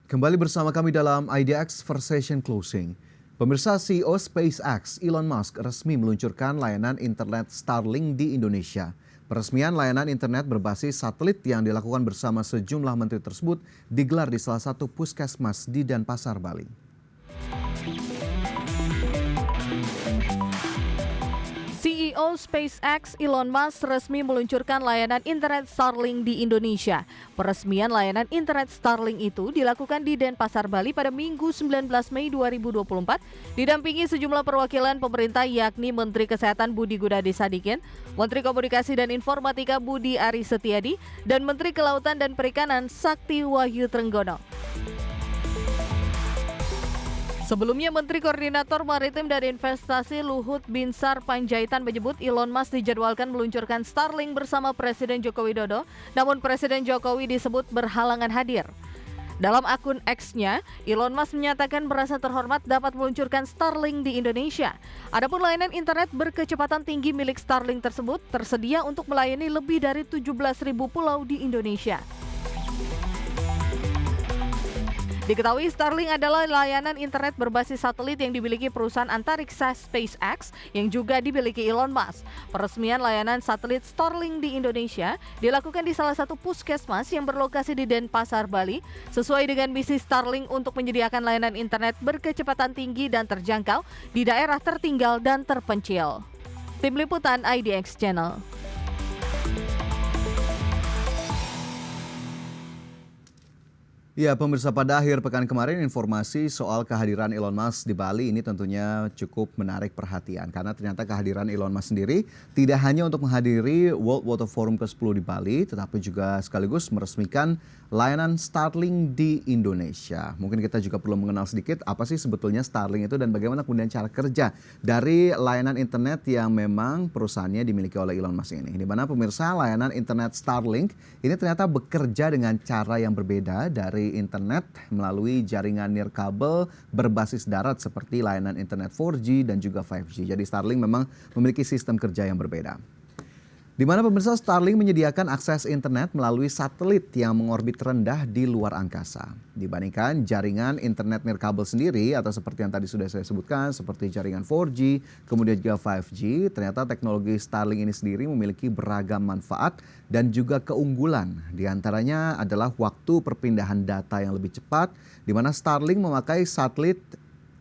Kembali bersama kami dalam IDX Versation Closing. Pemirsa, CEO SpaceX Elon Musk resmi meluncurkan layanan internet Starlink di Indonesia. Peresmian layanan internet berbasis satelit yang dilakukan bersama sejumlah menteri tersebut digelar di salah satu puskesmas di Denpasar, Bali. CEO SpaceX Elon Musk resmi meluncurkan layanan internet Starlink di Indonesia. Peresmian layanan internet Starlink itu dilakukan di Denpasar, Bali pada Minggu 19 Mei 2024, didampingi sejumlah perwakilan pemerintah yakni Menteri Kesehatan Budi Gunadi Sadikin, Menteri Komunikasi dan Informatika Budi Aris Setiadi, dan Menteri Kelautan dan Perikanan Sakti Wahyu Trenggono. Sebelumnya, Menteri Koordinator Maritim dan Investasi Luhut Binsar Panjaitan menyebut Elon Musk dijadwalkan meluncurkan Starlink bersama Presiden Joko Widodo, namun Presiden Jokowi disebut berhalangan hadir. Dalam akun X-nya, Elon Musk menyatakan merasa terhormat dapat meluncurkan Starlink di Indonesia. Adapun layanan internet berkecepatan tinggi milik Starlink tersebut tersedia untuk melayani lebih dari 17.000 pulau di Indonesia. Diketahui Starlink adalah layanan internet berbasis satelit yang dimiliki perusahaan antariksa SpaceX yang juga dimiliki Elon Musk. Peresmian layanan satelit Starlink di Indonesia dilakukan di salah satu puskesmas yang berlokasi di Denpasar, Bali, sesuai dengan misi Starlink untuk menyediakan layanan internet berkecepatan tinggi dan terjangkau di daerah tertinggal dan terpencil. Tim Liputan IDX Channel. Ya, pemirsa, pada akhir pekan kemarin informasi soal kehadiran Elon Musk di Bali ini tentunya cukup menarik perhatian. Karena ternyata kehadiran Elon Musk sendiri tidak hanya untuk menghadiri World Water Forum ke-10 di Bali, tetapi juga sekaligus meresmikan layanan Starlink di Indonesia. Mungkin kita juga perlu mengenal sedikit apa sih sebetulnya Starlink itu dan bagaimana kemudian cara kerja dari layanan internet yang memang perusahaannya dimiliki oleh Elon Musk ini. Di mana pemirsa, layanan internet Starlink ini ternyata bekerja dengan cara yang berbeda dari internet melalui jaringan nirkabel berbasis darat seperti layanan internet 4G dan juga 5G. Jadi Starlink memang memiliki sistem kerja yang berbeda. Di mana pemirsa, Starlink menyediakan akses internet melalui satelit yang mengorbit rendah di luar angkasa. Dibandingkan jaringan internet nirkabel sendiri atau seperti yang tadi sudah saya sebutkan seperti jaringan 4G, kemudian juga 5G, ternyata teknologi Starlink ini sendiri memiliki beragam manfaat dan juga keunggulan. Di antaranya adalah waktu perpindahan data yang lebih cepat, di mana Starlink memakai satelit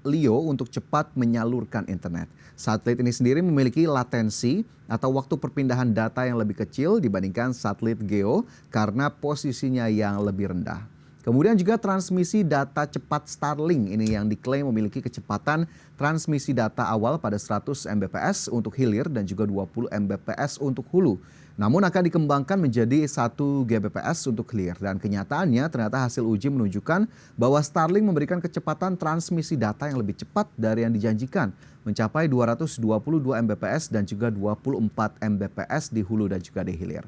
LEO untuk cepat menyalurkan internet. Satelit ini sendiri memiliki latensi atau waktu perpindahan data yang lebih kecil dibandingkan satelit GEO karena posisinya yang lebih rendah. Kemudian juga transmisi data cepat Starlink ini yang diklaim memiliki kecepatan transmisi data awal pada 100 Mbps untuk hilir dan juga 20 Mbps untuk hulu. Namun akan dikembangkan menjadi 1 Gbps untuk hilir dan kenyataannya ternyata hasil uji menunjukkan bahwa Starlink memberikan kecepatan transmisi data yang lebih cepat dari yang dijanjikan, mencapai 222 Mbps dan juga 24 Mbps di hulu dan juga di hilir.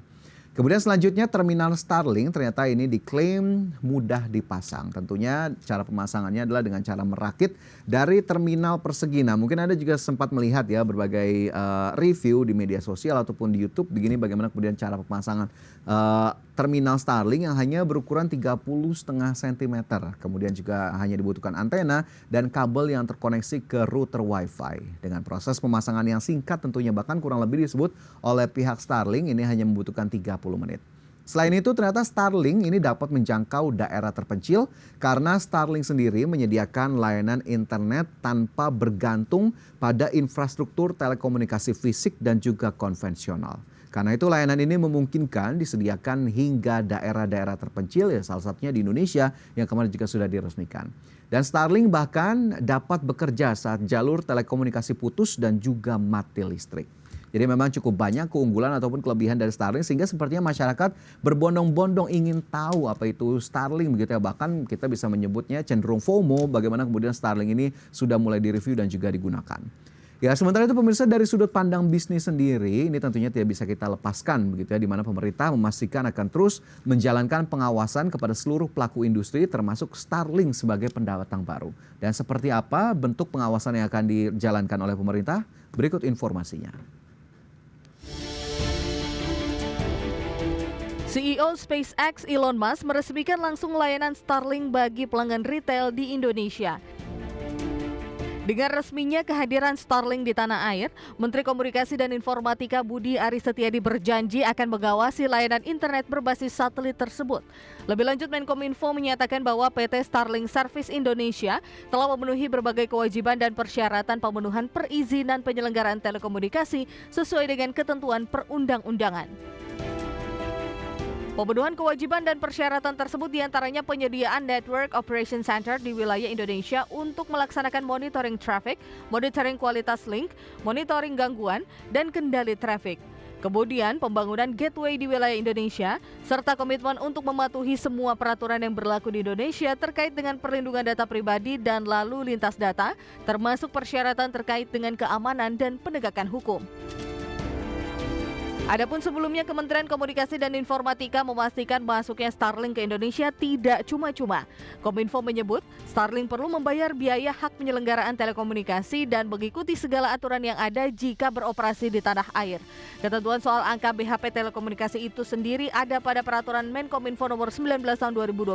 Kemudian selanjutnya terminal Starlink ternyata ini diklaim mudah dipasang. Tentunya cara pemasangannya adalah dengan cara merakit dari terminal persegi. Nah, mungkin Anda juga sempat melihat ya berbagai review di media sosial ataupun di YouTube begini bagaimana kemudian cara pemasangan terminal Starlink yang hanya berukuran 30,5 cm. Kemudian juga hanya dibutuhkan antena dan kabel yang terkoneksi ke router Wi-Fi. Dengan proses pemasangan yang singkat tentunya bahkan kurang lebih disebut oleh pihak Starlink ini hanya membutuhkan 30 menit. Selain itu ternyata Starlink ini dapat menjangkau daerah terpencil karena Starlink sendiri menyediakan layanan internet tanpa bergantung pada infrastruktur telekomunikasi fisik dan juga konvensional. Karena itu layanan ini memungkinkan disediakan hingga daerah-daerah terpencil ya salah satunya di Indonesia yang kemarin juga sudah diresmikan. Dan Starlink bahkan dapat bekerja saat jalur telekomunikasi putus dan juga mati listrik. Jadi memang cukup banyak keunggulan ataupun kelebihan dari Starlink sehingga sepertinya masyarakat berbondong-bondong ingin tahu apa itu Starlink begitu ya. Bahkan kita bisa menyebutnya cenderung FOMO bagaimana kemudian Starlink ini sudah mulai direview dan juga digunakan. Ya, sementara itu pemirsa dari sudut pandang bisnis sendiri ini tentunya tidak bisa kita lepaskan begitu ya di mana pemerintah memastikan akan terus menjalankan pengawasan kepada seluruh pelaku industri termasuk Starlink sebagai pendatang baru. Dan seperti apa bentuk pengawasan yang akan dijalankan oleh pemerintah? Berikut informasinya. CEO SpaceX Elon Musk meresmikan langsung layanan Starlink bagi pelanggan retail di Indonesia. Dengan resminya kehadiran Starlink di tanah air, Menteri Komunikasi dan Informatika Budi Aris Setiadi berjanji akan mengawasi layanan internet berbasis satelit tersebut. Lebih lanjut, Menkominfo menyatakan bahwa PT Starlink Service Indonesia telah memenuhi berbagai kewajiban dan persyaratan pemenuhan perizinan penyelenggaraan telekomunikasi sesuai dengan ketentuan perundang-undangan. Pemenuhan kewajiban dan persyaratan tersebut diantaranya penyediaan Network Operation Center di wilayah Indonesia untuk melaksanakan monitoring traffic, monitoring kualitas link, monitoring gangguan, dan kendali traffic. Kemudian pembangunan gateway di wilayah Indonesia, serta komitmen untuk mematuhi semua peraturan yang berlaku di Indonesia terkait dengan perlindungan data pribadi dan lalu lintas data, termasuk persyaratan terkait dengan keamanan dan penegakan hukum. Adapun sebelumnya Kementerian Komunikasi dan Informatika memastikan masuknya Starlink ke Indonesia tidak cuma-cuma. Kominfo menyebut Starlink perlu membayar biaya hak penyelenggaraan telekomunikasi dan mengikuti segala aturan yang ada jika beroperasi di tanah air. Ketentuan soal angka BHP telekomunikasi itu sendiri ada pada peraturan Menkominfo nomor 19 tahun 2012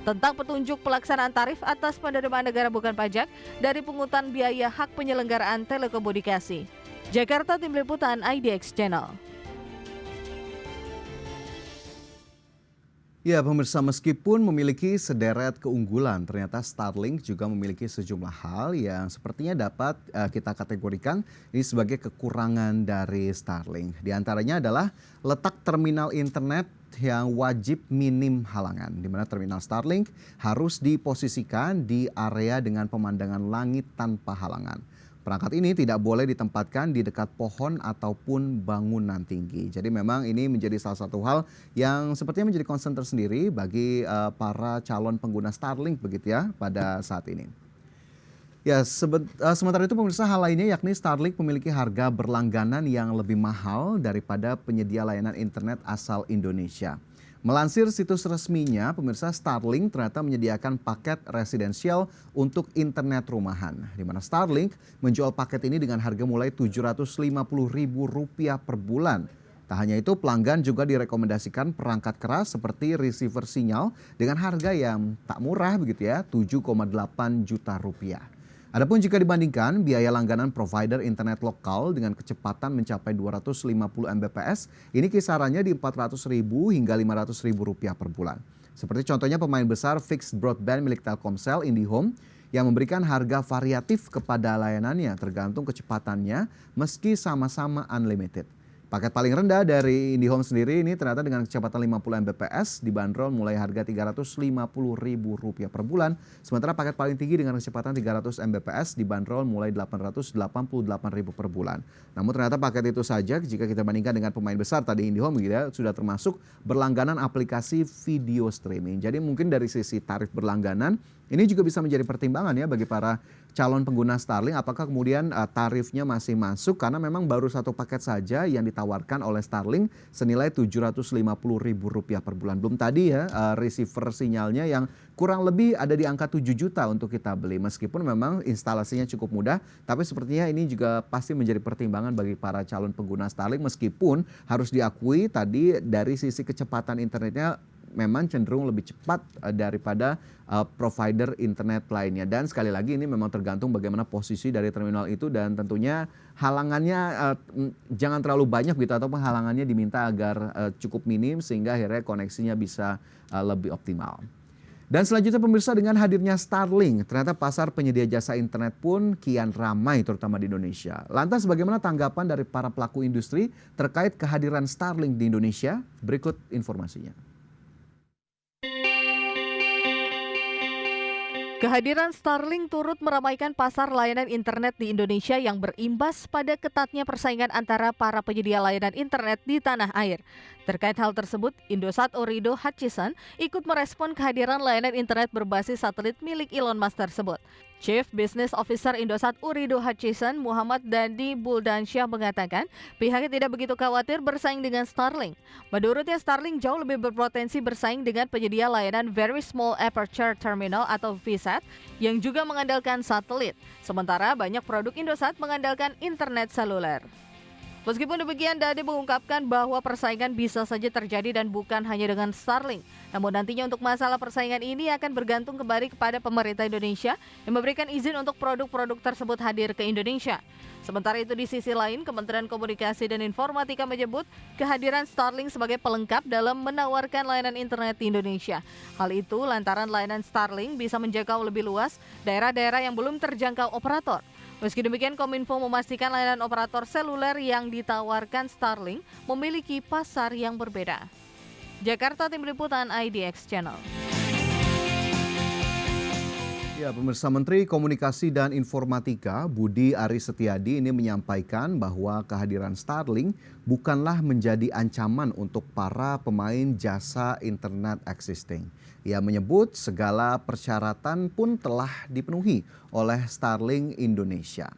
tentang petunjuk pelaksanaan tarif atas penerimaan negara bukan pajak dari pungutan biaya hak penyelenggaraan telekomunikasi. Jakarta, Tim Liputan IDX Channel. Ya, pemirsa, meskipun memiliki sederet keunggulan, ternyata Starlink juga memiliki sejumlah hal yang sepertinya dapat kita kategorikan ini sebagai kekurangan dari Starlink. Di antaranya adalah letak terminal internet yang wajib minim halangan, di mana terminal Starlink harus diposisikan di area dengan pemandangan langit tanpa halangan. Perangkat ini tidak boleh ditempatkan di dekat pohon ataupun bangunan tinggi. Jadi memang ini menjadi salah satu hal yang sepertinya menjadi concern tersendiri bagi para calon pengguna Starlink begitu ya pada saat ini. Ya, sementara itu pemirsa, hal lainnya yakni Starlink memiliki harga berlangganan yang lebih mahal daripada penyedia layanan internet asal Indonesia. Melansir situs resminya, pemirsa, Starlink ternyata menyediakan paket residensial untuk internet rumahan, di mana Starlink menjual paket ini dengan harga mulai Rp750.000 per bulan. Tak hanya itu, pelanggan juga direkomendasikan perangkat keras seperti receiver sinyal dengan harga yang tak murah begitu ya, Rp7,8 juta. Adapun jika dibandingkan biaya langganan provider internet lokal dengan kecepatan mencapai 250 Mbps, ini kisarannya di Rp400.000 hingga Rp500.000 per bulan. Seperti contohnya pemain besar fixed broadband milik Telkomsel, IndiHome, yang memberikan harga variatif kepada layanannya tergantung kecepatannya meski sama-sama unlimited. Paket paling rendah dari IndiHome sendiri ini ternyata dengan kecepatan 50 Mbps dibanderol mulai harga Rp350.000 per bulan. Sementara paket paling tinggi dengan kecepatan 300 Mbps dibanderol mulai Rp888.000 per bulan. Namun ternyata paket itu saja jika kita bandingkan dengan pemain besar tadi IndiHome gitu ya, sudah termasuk berlangganan aplikasi video streaming. Jadi mungkin dari sisi tarif berlangganan ini juga bisa menjadi pertimbangan ya bagi para calon pengguna Starlink, apakah kemudian tarifnya masih masuk karena memang baru satu paket saja yang ditawarkan oleh Starlink senilai Rp750.000 per bulan. Belum tadi ya receiver sinyalnya yang kurang lebih ada di angka 7 juta untuk kita beli. Meskipun memang instalasinya cukup mudah, tapi sepertinya ini juga pasti menjadi pertimbangan bagi para calon pengguna Starlink meskipun harus diakui tadi dari sisi kecepatan internetnya memang cenderung lebih cepat daripada provider internet lainnya. Dan sekali lagi ini memang tergantung bagaimana posisi dari terminal itu dan tentunya halangannya jangan terlalu banyak gitu ataupun halangannya diminta agar cukup minim sehingga akhirnya koneksinya bisa lebih optimal. Dan selanjutnya pemirsa, dengan hadirnya Starlink, ternyata pasar penyedia jasa internet pun kian ramai terutama di Indonesia. Lantas bagaimana tanggapan dari para pelaku industri terkait kehadiran Starlink di Indonesia? Berikut informasinya. Kehadiran Starlink turut meramaikan pasar layanan internet di Indonesia yang berimbas pada ketatnya persaingan antara para penyedia layanan internet di tanah air. Terkait hal tersebut, Indosat Ooredoo Hutchison ikut merespon kehadiran layanan internet berbasis satelit milik Elon Musk tersebut. Chief Business Officer Indosat Ooredoo Hutchison, Muhammad Dandi Buldansyah mengatakan pihaknya tidak begitu khawatir bersaing dengan Starlink. Menurutnya Starlink jauh lebih berpotensi bersaing dengan penyedia layanan Very Small Aperture Terminal atau VSAT yang juga mengandalkan satelit. Sementara banyak produk Indosat mengandalkan internet seluler. Meskipun demikian, Dade mengungkapkan bahwa persaingan bisa saja terjadi dan bukan hanya dengan Starlink. Namun nantinya untuk masalah persaingan ini akan bergantung kembali kepada pemerintah Indonesia yang memberikan izin untuk produk-produk tersebut hadir ke Indonesia. Sementara itu di sisi lain, Kementerian Komunikasi dan Informatika menyebut kehadiran Starlink sebagai pelengkap dalam menawarkan layanan internet di Indonesia. Hal itu lantaran layanan Starlink bisa menjangkau lebih luas daerah-daerah yang belum terjangkau operator. Meski demikian, Kominfo memastikan layanan operator seluler yang ditawarkan Starlink memiliki pasar yang berbeda. Jakarta, Tim Liputan IDX Channel. Ya, pemirsa, Menteri Komunikasi dan Informatika Budi Aris Setiadi ini menyampaikan bahwa kehadiran Starlink bukanlah menjadi ancaman untuk para pemain jasa internet existing. Ia menyebut segala persyaratan pun telah dipenuhi oleh Starlink Indonesia.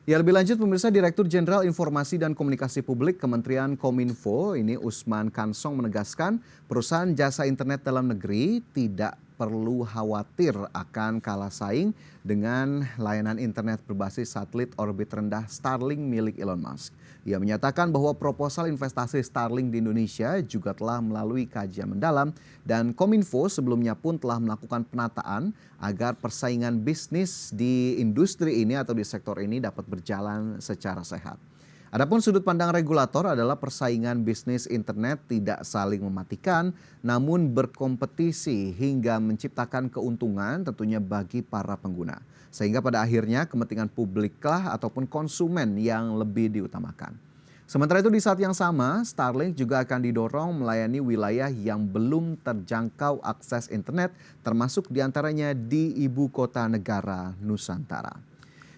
Ya, lebih lanjut pemirsa, Direktur Jenderal Informasi dan Komunikasi Publik Kementerian Kominfo ini Usman Kansong menegaskan perusahaan jasa internet dalam negeri tidak perlu khawatir akan kalah saing dengan layanan internet berbasis satelit orbit rendah Starlink milik Elon Musk. Ia menyatakan bahwa proposal investasi Starlink di Indonesia juga telah melalui kajian mendalam dan Kominfo sebelumnya pun telah melakukan penataan agar persaingan bisnis di industri ini atau di sektor ini dapat berjalan secara sehat. Adapun sudut pandang regulator adalah persaingan bisnis internet tidak saling mematikan namun berkompetisi hingga menciptakan keuntungan tentunya bagi para pengguna. Sehingga pada akhirnya kepentingan publiklah ataupun konsumen yang lebih diutamakan. Sementara itu di saat yang sama, Starlink juga akan didorong melayani wilayah yang belum terjangkau akses internet termasuk diantaranya di ibu kota negara Nusantara.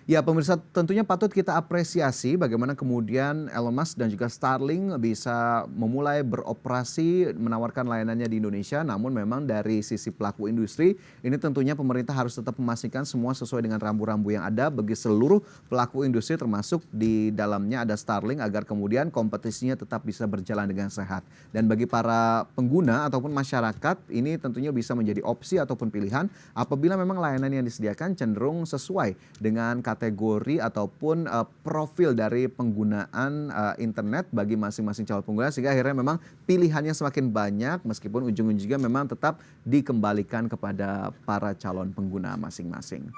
Ya pemirsa, tentunya patut kita apresiasi bagaimana kemudian Elon Musk dan juga Starlink bisa memulai beroperasi menawarkan layanannya di Indonesia. Namun memang dari sisi pelaku industri ini tentunya pemerintah harus tetap memastikan semua sesuai dengan rambu-rambu yang ada bagi seluruh pelaku industri termasuk di dalamnya ada Starlink agar kemudian kompetisinya tetap bisa berjalan dengan sehat. Dan bagi para pengguna ataupun masyarakat ini tentunya bisa menjadi opsi ataupun pilihan apabila memang layanan yang disediakan cenderung sesuai dengan kategori ataupun profil dari penggunaan internet bagi masing-masing calon pengguna sehingga akhirnya memang pilihannya semakin banyak meskipun ujung-ujungnya memang tetap dikembalikan kepada para calon pengguna masing-masing.